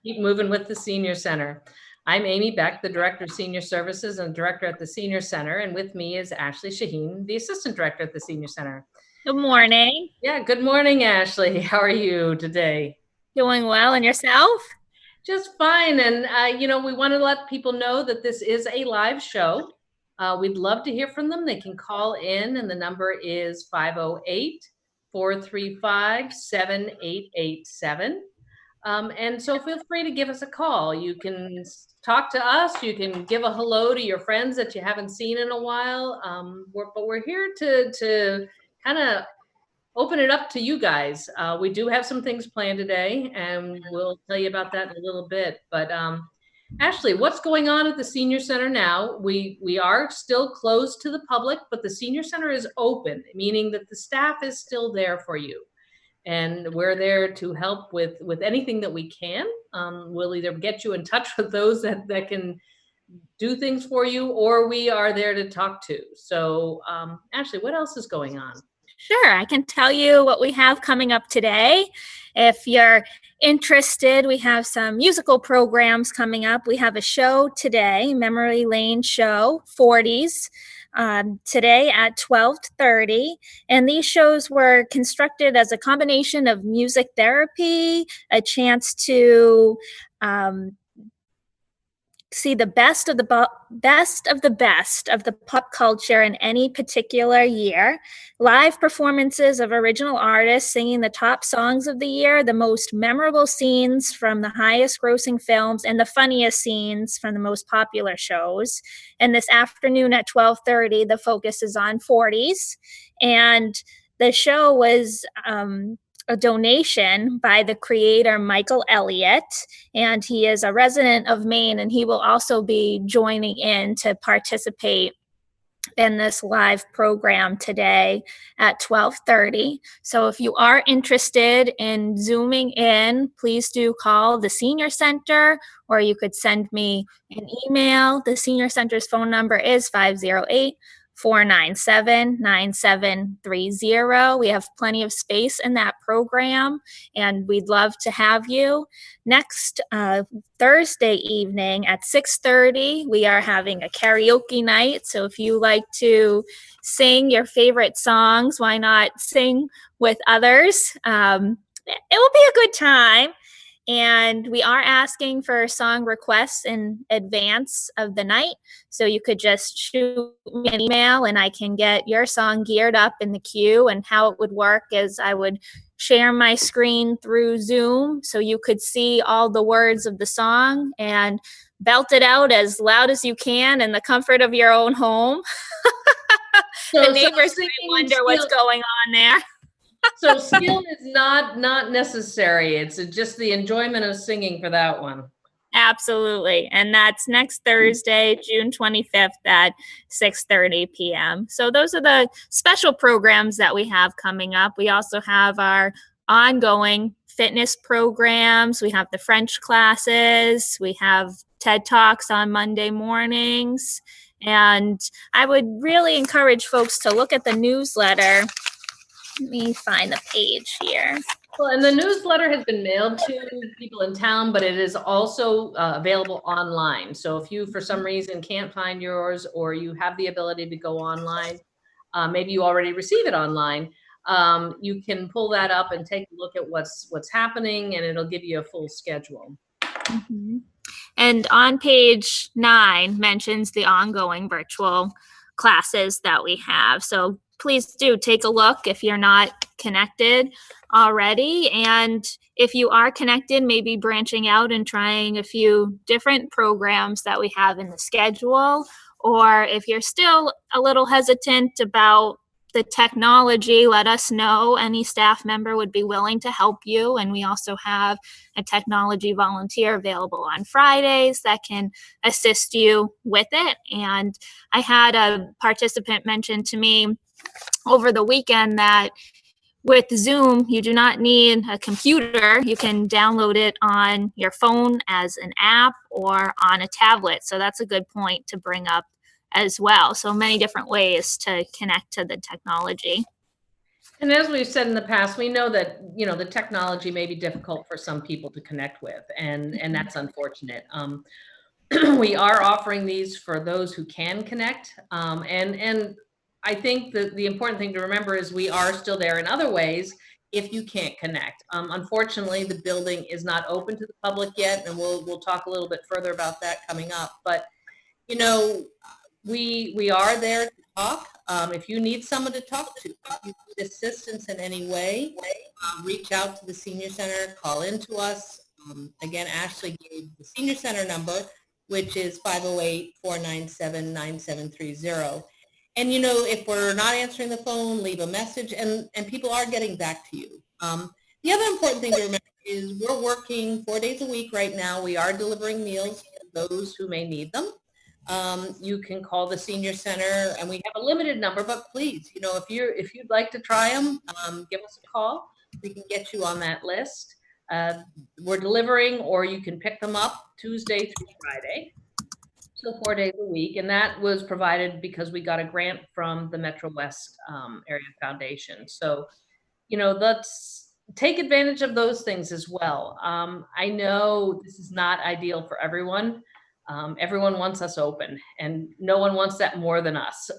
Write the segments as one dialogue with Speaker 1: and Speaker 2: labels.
Speaker 1: Keep Moving with the Senior Center. I'm Amy Beck, the Director of Senior Services and Director at the Senior Center, and with me is Ashley Shaheen, the Assistant Director at the Senior Center.
Speaker 2: Good morning.
Speaker 1: Yeah, good morning, Ashley. How are you today?
Speaker 2: Doing well, and yourself?
Speaker 1: Just fine. And, we want to let people know that this is a live show. We'd love to hear from them. They can call in, and the number is 508-435-7887. And so feel free to give us a call. You can talk to us. You can give a hello to your friends that you haven't seen in a while. But we're here to kind of open it up to you guys. We do have some things planned today, and we'll tell you about that in a little bit. But Ashley, what's going on at the Senior Center now? We are still closed to the public, but the Senior Center is open, meaning that the staff is still there for you. And we're there to help with anything that we can. We'll either get you in touch with those that can do things for you, or we are there to talk to. So Ashley, what else is going on?
Speaker 2: Sure, I can tell you what we have coming up today. If you're interested, we have some musical programs coming up. We have a show today, Memory Lane Show, 40s, today at 12:30. And these shows were constructed as a combination of music therapy, a chance to see the best of the best of the pop culture in any particular year, live performances of original artists singing the top songs of the year, the most memorable scenes from the highest grossing films, and the funniest scenes from the most popular shows. And this afternoon at 12:30, the focus is on 40s. And the show was a donation by the creator Michael Elliott, and he is a resident of Maine, and he will also be joining in to participate in this live program today at 12:30. So if you are interested in Zooming in, please do call the Senior Center, or you could send me an email. The Senior Center's phone number is 508-497-9730. We have plenty of space in that program, and we'd love to have you. Next Thursday evening at 6:30, we are having a karaoke night. So if you like to sing your favorite songs, why not sing with others? It will be a good time. And we are asking for song requests in advance of the night. So you could just shoot me an email and I can get your song geared up in the queue. And how it would work is I would share my screen through Zoom so you could see all the words of the song and belt it out as loud as you can in the comfort of your own home. The neighbors may wonder what's going on there.
Speaker 1: So skill is not necessary. It's just the enjoyment of singing for that one.
Speaker 2: Absolutely. And that's next Thursday, June 25th at 6:30 p.m. So those are the special programs that we have coming up. We also have our ongoing fitness programs. We have the French classes. We have TED Talks on Monday mornings. And I would really encourage folks to look at the newsletter. Let me find the page here.
Speaker 1: Well, and the newsletter has been mailed to people in town, but it is also available online. So if you, for some reason, can't find yours, or you have the ability to go online, maybe you already receive it online, you can pull that up and take a look at what's happening, and it'll give you a full schedule.
Speaker 2: Mm-hmm. And on page 9 mentions the ongoing virtual classes that we have. So please do take a look if you're not connected already. And if you are connected, maybe branching out and trying a few different programs that we have in the schedule. Or if you're still a little hesitant about the technology, let us know. Any staff member would be willing to help you. And we also have a technology volunteer available on Fridays that can assist you with it. And I had a participant mention to me over the weekend that with Zoom, you do not need a computer. You can download it on your phone as an app or on a tablet. So that's a good point to bring up as well. So many different ways to connect to the technology.
Speaker 1: And as we've said in the past, we know that, the technology may be difficult for some people to connect with, and that's unfortunate. We are offering these for those who can connect. And I think that the important thing to remember is we are still there in other ways if you can't connect. Unfortunately, the building is not open to the public yet, and we'll talk a little bit further about that coming up. But you know, we are there to talk. If you need someone to talk to, if you need assistance in any way, reach out to the senior center, call in to us. Again, Ashley gave the senior center number, which is 508-497-9730. And if we're not answering the phone, leave a message, and people are getting back to you. The other important thing to remember is we're working 4 days a week right now. We are delivering meals to those who may need them. You can call the senior center, and we have a limited number, but please, if you'd like to try them, give us a call. We can get you on that list. We're delivering, or you can pick them up Tuesday through Friday, so 4 days a week, and that was provided because we got a grant from the Metro West Area Foundation. So, let's take advantage of those things as well. I know this is not ideal for everyone. Everyone wants us open, and no one wants that more than us.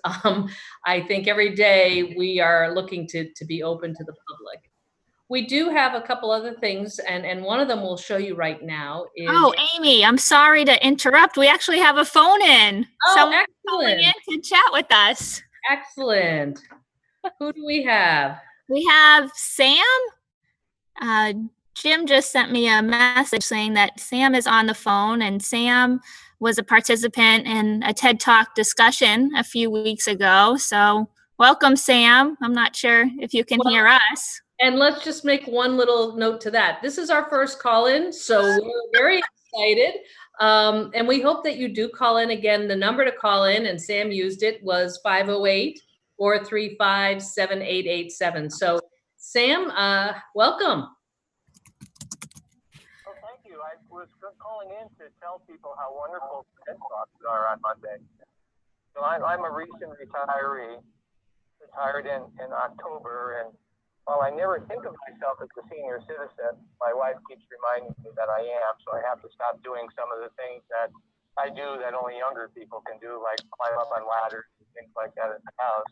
Speaker 1: I think every day we are looking to be open to the public. We do have a couple other things, and one of them we'll show you right now is.
Speaker 2: Oh, Amy, I'm sorry to interrupt. We actually have a phone in.
Speaker 1: Oh,
Speaker 2: Someone
Speaker 1: excellent.
Speaker 2: calling in to chat with us.
Speaker 1: Excellent. Who do we have?
Speaker 2: We have Sam. Jim just sent me a message saying that Sam is on the phone, and Sam was a participant in a TED Talk discussion a few weeks ago. So welcome, Sam. I'm not sure if you can hear us.
Speaker 1: And let's just make one little note to that. This is our first call-in, so we're very excited. And we hope that you do call in again. The number to call in, and Sam used it, was 508-435-7887. So Sam, welcome.
Speaker 3: Oh, thank you. I was calling in to tell people how wonderful TED Talks are on Monday. So I'm a recent retiree, retired in October, and while I never think of myself as a senior citizen, my wife keeps reminding me that I am, so I have to stop doing some of the things that I do that only younger people can do, like climb up on ladders and things like that in the house.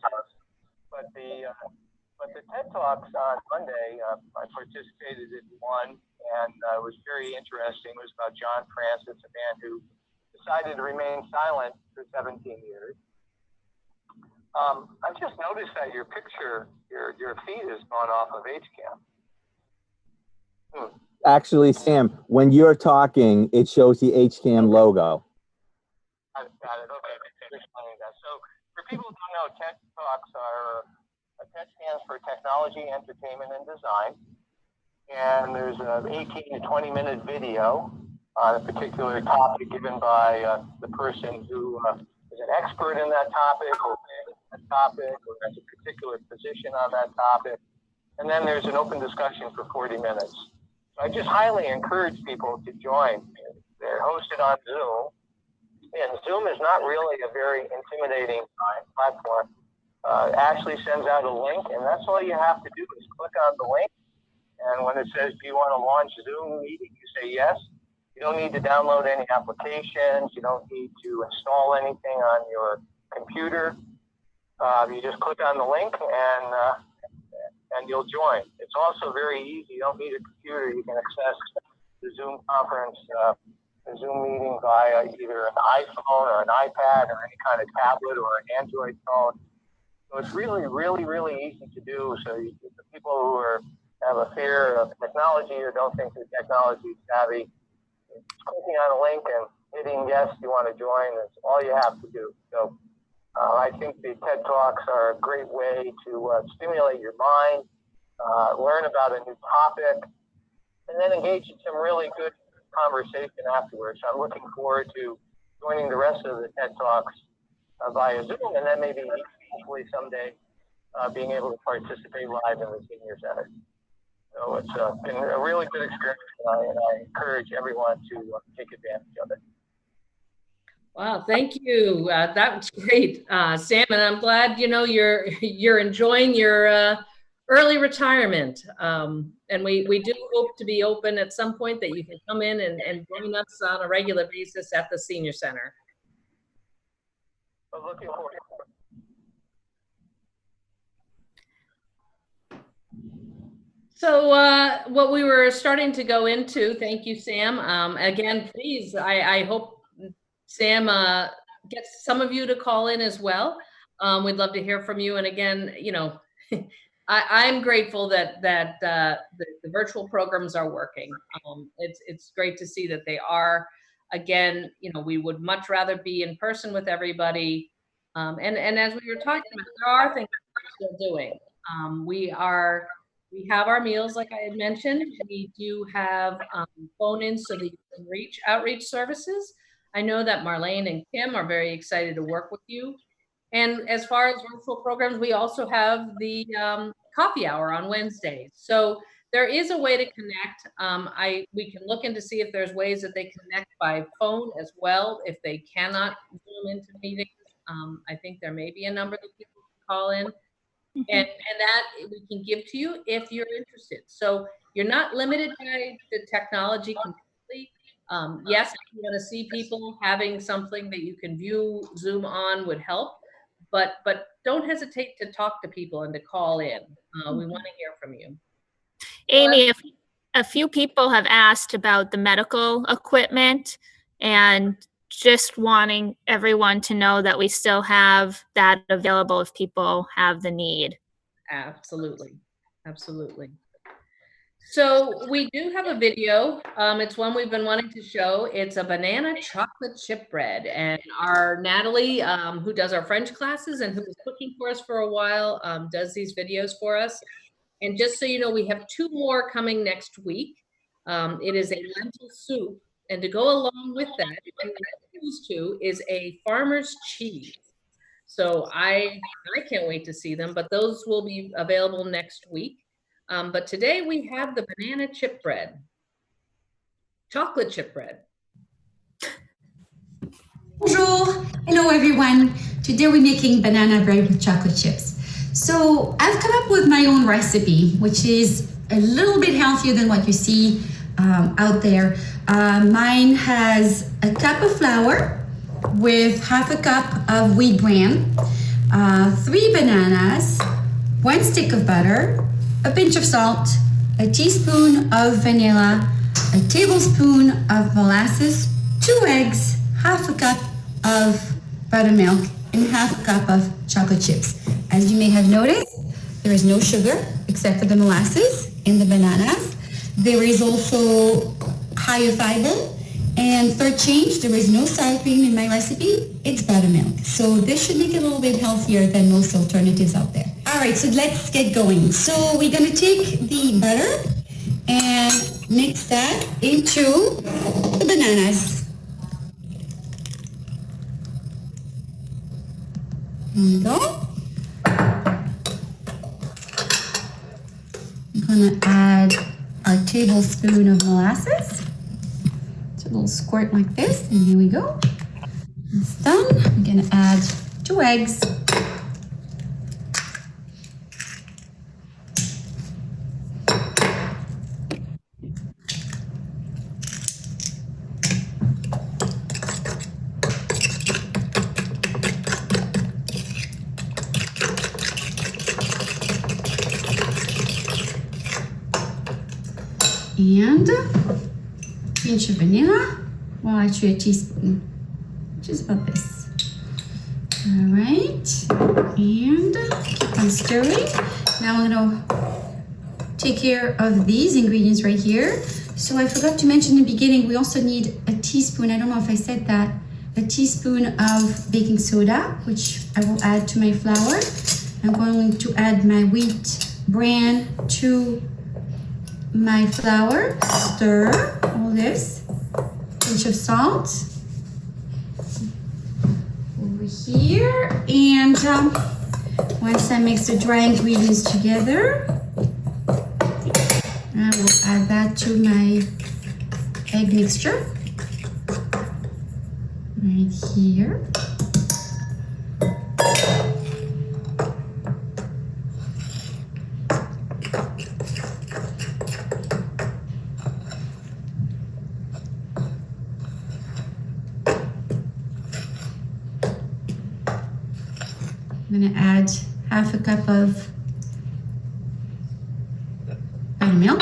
Speaker 3: But the TED Talks on Monday, I participated in one, and it was very interesting. It was about John Francis, a man who decided to remain silent for 17 years. I just noticed that your picture, your feed has gone off of HCAM.
Speaker 4: Actually, Sam, when you're talking, it shows the HCAM logo.
Speaker 3: I've got it. Okay, thanks for explaining that. So, for people who don't know, TED Talks are, TED stands for Technology, Entertainment, and Design. And there's an 18 to 20-minute video on a particular topic given by the person who is an expert in that topic, or has a particular position on that topic. And then there's an open discussion for 40 minutes. So I just highly encourage people to join. They're hosted on Zoom. And Zoom is not really a very intimidating platform. Ashley sends out a link, and that's all you have to do is click on the link. And when it says, do you want to launch Zoom meeting, you say yes. You don't need to download any applications. You don't need to install anything on your computer. You just click on the link and you'll join. It's also very easy. You don't need a computer. You can access the Zoom conference, the Zoom meeting via either an iPhone or an iPad or any kind of tablet or an Android phone. So it's really, really, really easy to do. So the people who have a fear of technology or don't think the technology is savvy, clicking on a link and hitting yes, you want to join, that's all you have to do. So I think the TED Talks are a great way to stimulate your mind, learn about a new topic, and then engage in some really good conversation afterwards. So I'm looking forward to joining the rest of the TED Talks via Zoom, and then maybe hopefully someday being able to participate live in the Senior Center. So it's been a really good experience, and I encourage everyone to take advantage of it.
Speaker 1: Wow, thank you. That was great, Sam, and I'm glad you're enjoying your early retirement. And we do hope to be open at some point that you can come in and join us on a regular basis at the senior center.
Speaker 3: I'm looking forward to it.
Speaker 1: So what we were starting to go into, thank you, Sam. Again, please, I hope Sam gets some of you to call in as well. We'd love to hear from you. And again, you know, I'm grateful that the virtual programs are working. It's great to see that they are. Again, you know, we would much rather be in person with everybody. And as we were talking about, there are things we're still doing. We have our meals, like I had mentioned. We do have phone-ins so that you can reach outreach services. I know that Marlene and Kim are very excited to work with you. And as far as virtual programs, we also have the coffee hour on Wednesdays. So there is a way to connect. We can look into see if there's ways that they connect by phone as well if they cannot Zoom into meetings. I think there may be a number that people can call in. And that we can give to you if you're interested. So you're not limited by the technology completely. Yes, if you want to see people, having something that you can view Zoom on would help, but don't hesitate to talk to people and to call in. We want to hear from you.
Speaker 2: Amy, a few people have asked about the medical equipment and just wanting everyone to know that we still have that available if people have the need.
Speaker 1: Absolutely. Absolutely. So we do have a video. It's one we've been wanting to show. It's a banana chocolate chip bread. And our Natalie, who does our French classes and who was cooking for us for a while, does these videos for us. And just so you know, we have 2 more coming next week. It is a lentil soup. And to go along with that, these 2 is a farmer's cheese. So I can't wait to see them, but those will be available next week. But today we have the banana chip bread, chocolate chip bread.
Speaker 5: Bonjour, hello everyone. Today we're making banana bread with chocolate chips. So I've come up with my own recipe, which is a little bit healthier than what you see out there. Mine has a cup of flour with half a cup of wheat bran, 3 bananas, 1 stick of butter, a pinch of salt, a teaspoon of vanilla, a tablespoon of molasses, 2 eggs, half a cup of buttermilk, and half a cup of chocolate chips. As you may have noticed, there is no sugar except for the molasses in the bananas. There is also higher fiber. And for a change, there is no sour cream in my recipe, it's buttermilk. So this should make it a little bit healthier than most alternatives out there. All right, so let's get going. So we're gonna take the butter and mix that into the bananas. There we go. I'm gonna add a tablespoon of molasses. A little squirt like this, and here we go. It's done. I'm gonna add 2 eggs. And pinch of vanilla, well actually a teaspoon, just about this. All right, and keep on stirring. Now I'm gonna take care of these ingredients right here. So I forgot to mention in the beginning, we also need a teaspoon, I don't know if I said that, a teaspoon of baking soda, which I will add to my flour. I'm going to add my wheat bran to my flour, stir all this, pinch of salt over here, and once I mix the dry ingredients together, I will add that to my egg mixture right here. I'm gonna add half a cup of buttermilk.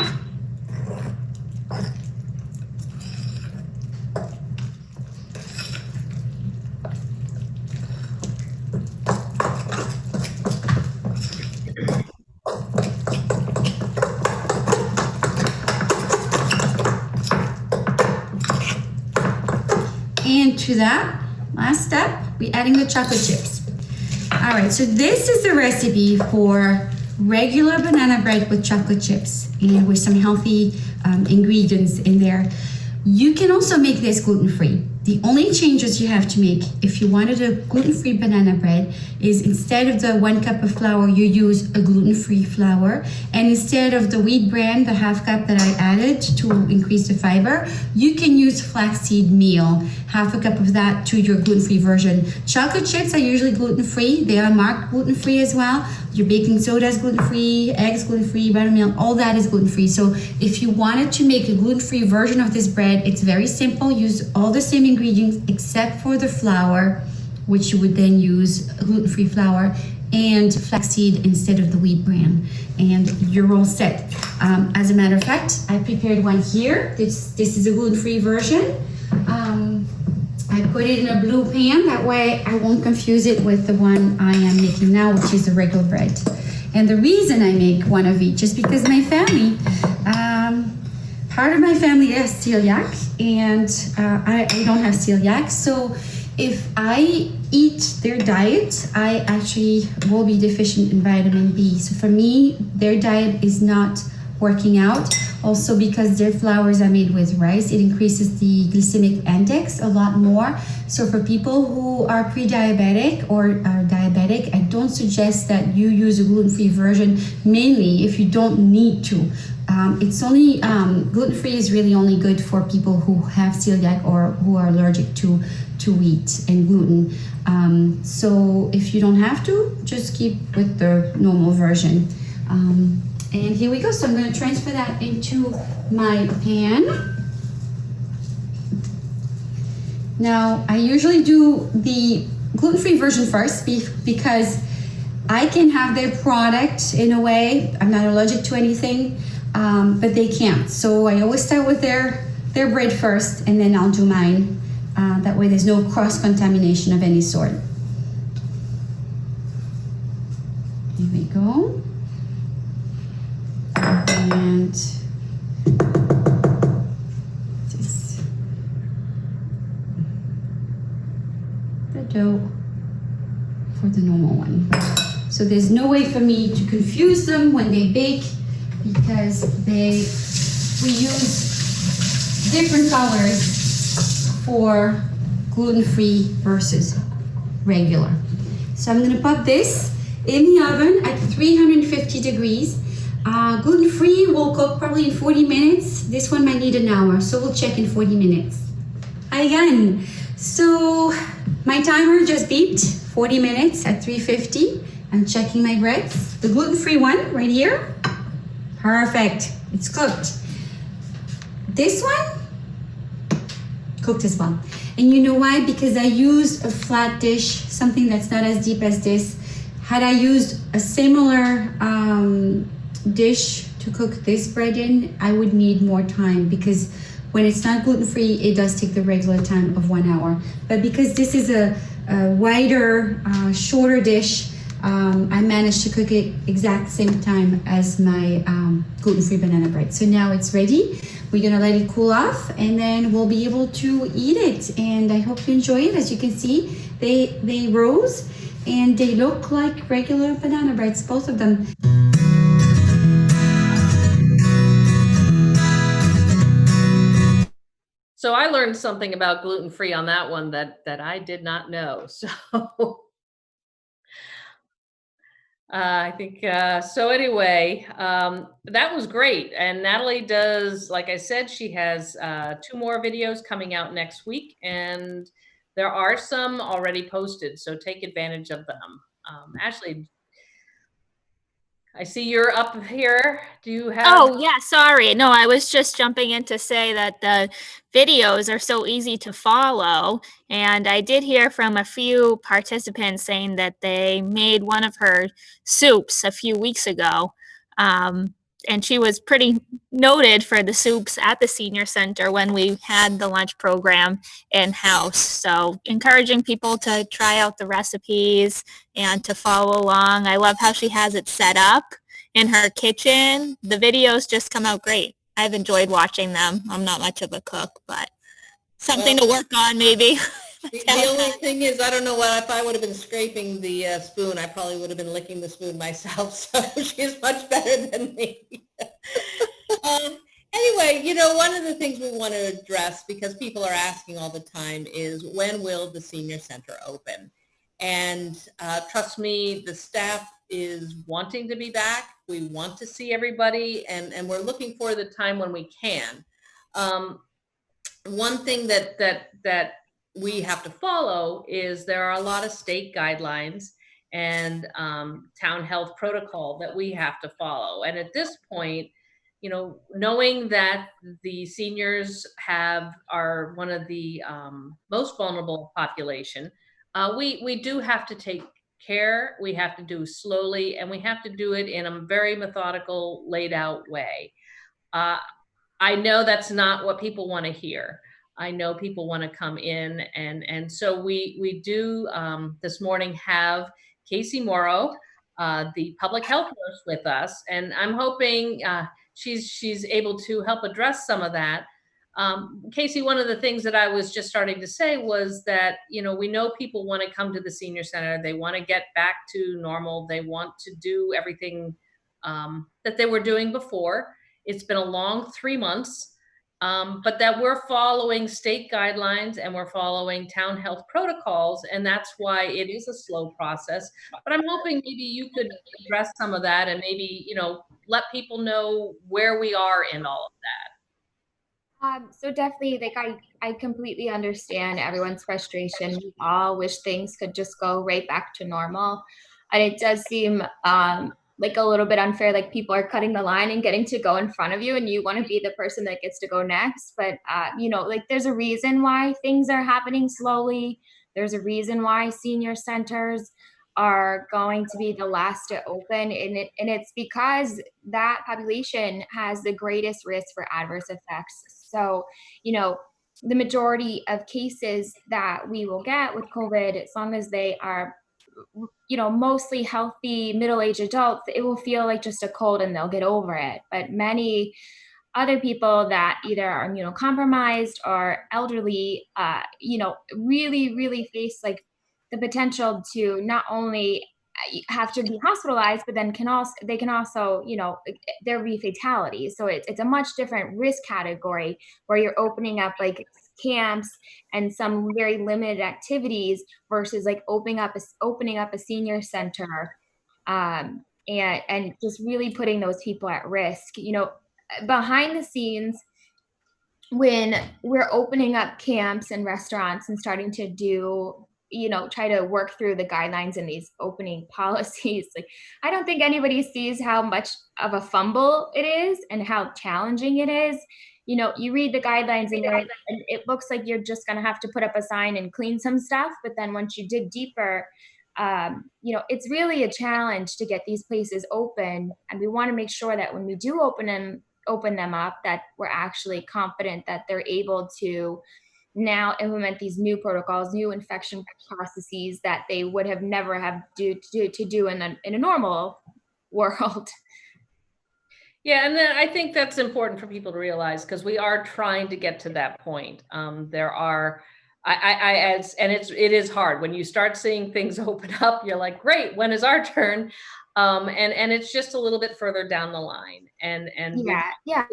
Speaker 5: And to that last step, we're adding the chocolate chips. All right, so this is the recipe for regular banana bread with chocolate chips and with some healthy ingredients in there. You can also make this gluten-free. The only changes you have to make if you wanted a gluten-free banana bread is instead of the 1 cup of flour, you use a gluten-free flour. And instead of the wheat bran, the half cup that I added to increase the fiber, you can use flaxseed meal, half a cup of that to your gluten-free version. Chocolate chips are usually gluten-free. They are marked gluten-free as well. Your baking soda is gluten-free, eggs gluten-free, buttermilk, all that is gluten-free. So if you wanted to make a gluten-free version of this bread, it's very simple. Use all the same ingredients except for the flour, which you would then use gluten-free flour and flaxseed instead of the wheat bran, and you're all set. As a matter of fact, I prepared one here. This is a gluten-free version. I put it in a blue pan, that way I won't confuse it with the one I am making now, which is the regular bread. And the reason I make one of each is because my family, part of my family has celiac, and I don't have celiac. So if I eat their diet, I actually will be deficient in vitamin B. So for me, their diet is not working out. Also because their flours are made with rice, it increases the glycemic index a lot more. So for people who are pre-diabetic or are diabetic, I don't suggest that you use a gluten-free version, mainly if you don't need to. It's only, gluten-free is really only good for people who have celiac or who are allergic to wheat and gluten. So if you don't have to, just keep with the normal version. And here we go. So I'm going to transfer that into my pan. Now, I usually do the gluten-free version first because I can have their product in a way. I'm not allergic to anything, but they can't. So I always start with their bread first, and then I'll do mine. That way there's no cross-contamination of any sort. Here we go. And just the dough for the normal one. So there's no way for me to confuse them when they bake because we use different colors for gluten-free versus regular. So I'm going to pop this in the oven at 350 degrees. Gluten-free will cook probably in 40 minutes. This one might need an hour, so we'll check in 40 minutes. Hi again. So my timer just beeped, 40 minutes at 350. I'm checking my breads. The gluten-free one right here. Perfect, it's cooked. This one, cooked as well. And you know why? Because I used a flat dish, something that's not as deep as this. Had I used a similar dish to cook this bread in, I would need more time because when it's not gluten-free, it does take the regular time of 1 hour. But because this is a wider, shorter dish, I managed to cook it exact same time as my gluten-free banana bread. So now it's ready. We're gonna let it cool off and then we'll be able to eat it. And I hope you enjoy it. As you can see, they rose and they look like regular banana breads, both of them.
Speaker 1: So I learned something about gluten-free on that one that I did not know. So I think so. Anyway, that was great. And Natalie does, like I said, she has 2 more videos coming out next week, and there are some already posted. So take advantage of them. Ashley, I see you're up here. Do you have?
Speaker 2: Oh, yeah, sorry. No, I was just jumping in to say that the videos are so easy to follow. And I did hear from a few participants saying that they made one of her soups a few weeks ago. And she was pretty noted for the soups at the senior center when we had the lunch program in-house. So encouraging people to try out the recipes and to follow along. I love how she has it set up in her kitchen. The videos just come out great. I've enjoyed watching them. I'm not much of a cook, but something to work on maybe.
Speaker 1: The only thing is, I don't know what, if I would have been scraping the spoon, I probably would have been licking the spoon myself. So she's much better than me. Anyway, you know, one of the things we want to address, because people are asking all the time, is when will the senior center open? And trust me, the staff is wanting to be back. We want to see everybody, and we're looking for the time when we can. One thing that we have to follow is there are a lot of state guidelines and town health protocol that we have to follow. And at this point, you know, knowing that the seniors are one of the most vulnerable population, we do have to take care. We have to do slowly, and we have to do it in a very methodical, laid out way. I know that's not what people want to hear. I know people want to come in, and so we do this morning have Casey Morrow, the public health nurse, with us, and I'm hoping she's able to help address some of that. Casey, one of the things that I was just starting to say was that, you know, we know people want to come to the senior center. They want to get back to normal. They want to do everything that they were doing before. It's been a long 3 months, but that we're following state guidelines and we're following town health protocols, and that's why it is a slow process. But I'm hoping maybe you could address some of that and maybe, you know, let people know where we are in all of that.
Speaker 6: So definitely, like I completely understand everyone's frustration. We all wish things could just go right back to normal, and it does seem like a little bit unfair. Like people are cutting the line and getting to go in front of you, and you want to be the person that gets to go next. But you know, like there's a reason why things are happening slowly. There's a reason why senior centers are going to be the last to open, and it's because that population has the greatest risk for adverse effects. So, you know, the majority of cases that we will get with COVID, as long as they are, you know, mostly healthy middle-aged adults, it will feel like just a cold and they'll get over it. But many other people that either are immunocompromised or elderly, you know, really face like the potential to not only have to be hospitalized, but then they can also, you know, there will be fatalities. So it's a much different risk category where you're opening up like camps and some very limited activities versus like opening up a senior center, and just really putting those people at risk. You know, behind the scenes, when we're opening up camps and restaurants and starting to do, you know, try to work through the guidelines and these opening policies, like I don't think anybody sees how much of a fumble it is and how challenging it is. You know, you read the guidelines and it looks like you're just going to have to put up a sign and clean some stuff, but then once you dig deeper, you know, it's really a challenge to get these places open, and we want to make sure that when we do open them up, that we're actually confident that they're able to now implement these new protocols, new infection processes that they would have never have to do in a normal world.
Speaker 1: Yeah, and then I think that's important for people to realize, because we are trying to get to that point. There are, and it is hard when you start seeing things open up. You're like, great, when is our turn? And it's just a little bit further down the line. And
Speaker 6: yeah.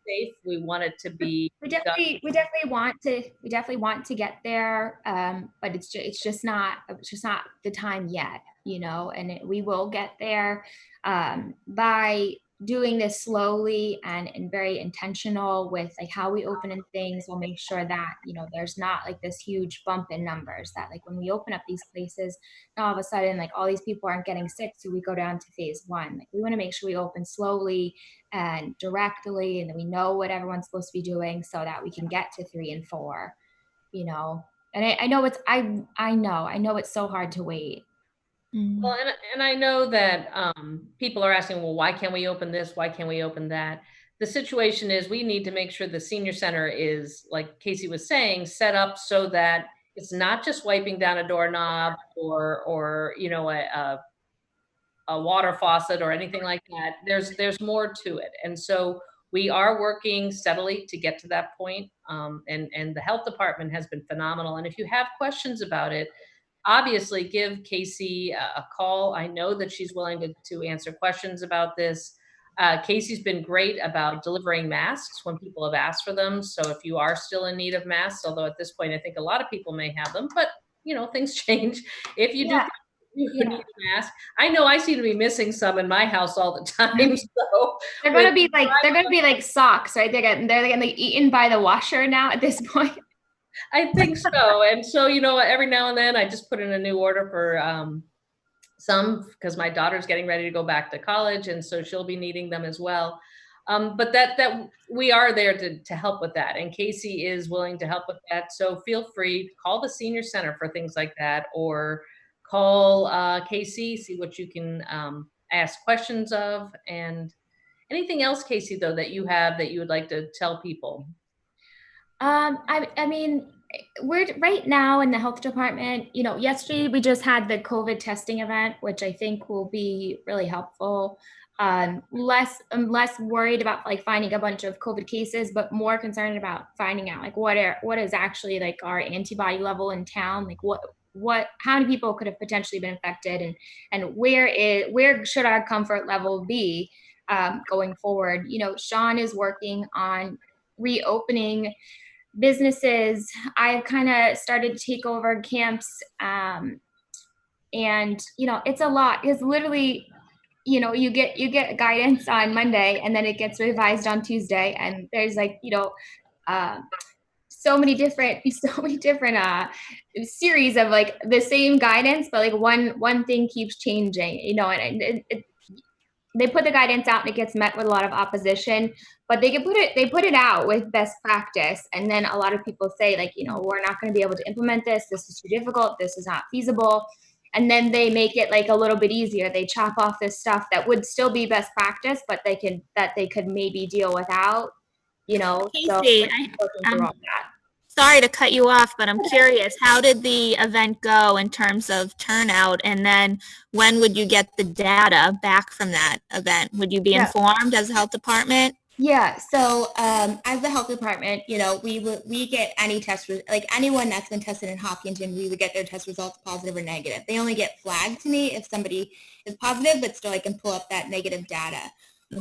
Speaker 1: Safe. We want it to be.
Speaker 6: We definitely want to get there, but it's just not the time yet, you know. And we will get there by doing this slowly and very intentional with like how we open in things. We'll make sure that, you know, there's not like this huge bump in numbers, that like when we open up these places, now all of a sudden like all these people aren't getting sick, so we go down to phase 1. Like we want to make sure we open slowly and directly, and then we know what everyone's supposed to be doing so that we can get to 3 and 4, you know. And I know it's I know it's so hard to wait.
Speaker 1: Well, and I know that people are asking, well, why can't we open this? Why can't we open that? The situation is we need to make sure the senior center is, like Casey was saying, set up so that it's not just wiping down a doorknob or you know, a water faucet or anything like that. There's more to it. And so we are working steadily to get to that point. And the health department has been phenomenal. And if you have questions about it, obviously give Casey a call. I know that she's willing to answer questions about this. Casey's been great about delivering masks when people have asked for them. So if you are still in need of masks, although at this point I think a lot of people may have them, but you know, things change. If you do you need a mask, I know I seem to be missing some in my house all the time. So
Speaker 6: they're gonna be like socks, right? They're getting eaten by the washer now at this point.
Speaker 1: I think so. And so, you know, every now and then I just put in a new order for some, because my daughter's getting ready to go back to college, and so she'll be needing them as well. But that we are there to help with that, and Casey is willing to help with that. So feel free to call the senior center for things like that, or call Casey, see what you can ask questions of. And anything else, Casey, though, that you have that you would like to tell people?
Speaker 6: I mean, we're right now in the health department, you know, yesterday we just had the COVID testing event, which I think will be really helpful. I'm less worried about like finding a bunch of COVID cases, but more concerned about finding out like what is actually like our antibody level in town, like how many people could have potentially been infected, and where should our comfort level be going forward. You know, Sean is working on reopening businesses. I've kind of started to take over camps, and you know, it's a lot. It's literally, you know, you get guidance on Monday, and then it gets revised on Tuesday, and there's like, you know, so many different series of like the same guidance, but like one thing keeps changing, you know, and they put the guidance out and it gets met with a lot of opposition, but they put it out with best practice. And then a lot of people say like, you know, we're not going to be able to implement this. This is too difficult. This is not feasible. And then they make it like a little bit easier. They chop off this stuff that would still be best practice, but they could maybe deal without, you know.
Speaker 2: Casey, sorry to cut you off, but I'm curious, how did the event go in terms of turnout? And then when would you get the data back from that event? Would you be informed as a health department?
Speaker 6: Yeah. So as the health department, you know, we get any test, like anyone that's been tested in Hopkinton, we would get their test results positive or negative. They only get flagged to me if somebody is positive, but still I can pull up that negative data.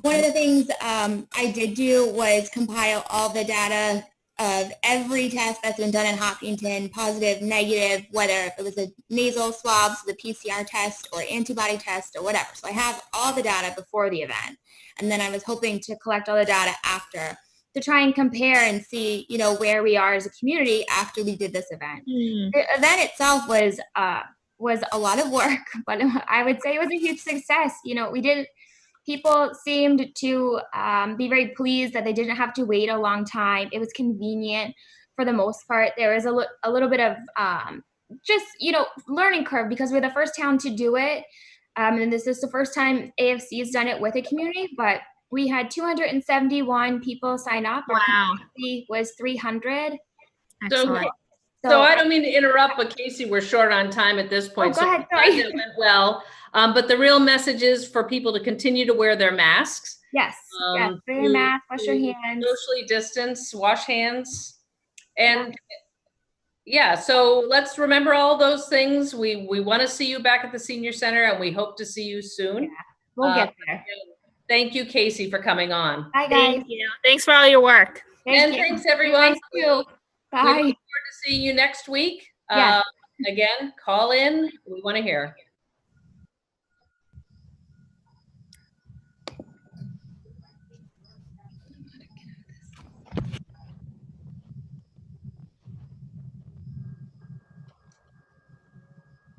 Speaker 6: One of the things I did do was compile all the data of every test that's been done in Hopkinton, positive, negative, whether it was a nasal swab, so the PCR test, or antibody test, or whatever. So I have all the data before the event. And then I was hoping to collect all the data after to try and compare and see, you know, where we are as a community after we did this event. The event itself was a lot of work, but I would say it was a huge success. You know, people seemed to be very pleased that they didn't have to wait a long time. It was convenient for the most part. There was a little bit of just, you know, learning curve because we're the first town to do it. And this is the first time AFC has done it with a community, but we had 271 people sign up.
Speaker 2: Wow.
Speaker 6: Our capacity was 300.
Speaker 2: Excellent.
Speaker 1: So I don't mean to interrupt, but Casey, we're short on time at this point.
Speaker 6: Go ahead, sorry.
Speaker 1: It went well. But the real message is for people to continue to wear their masks.
Speaker 6: Yes. Wear your mask, wash your hands.
Speaker 1: Socially distance, wash hands. And yeah, so let's remember all those things. We want to see you back at the senior center, and we hope to see you soon.
Speaker 6: Yeah, we'll get there.
Speaker 1: Thank you, Casey, for coming on.
Speaker 6: Bye, guys.
Speaker 2: Thank you. Thanks for all your work.
Speaker 1: Thanks, everyone.
Speaker 6: Thank you. Bye.
Speaker 1: We look forward to seeing you next week.
Speaker 6: Yes.
Speaker 1: Again, call in. We want to hear.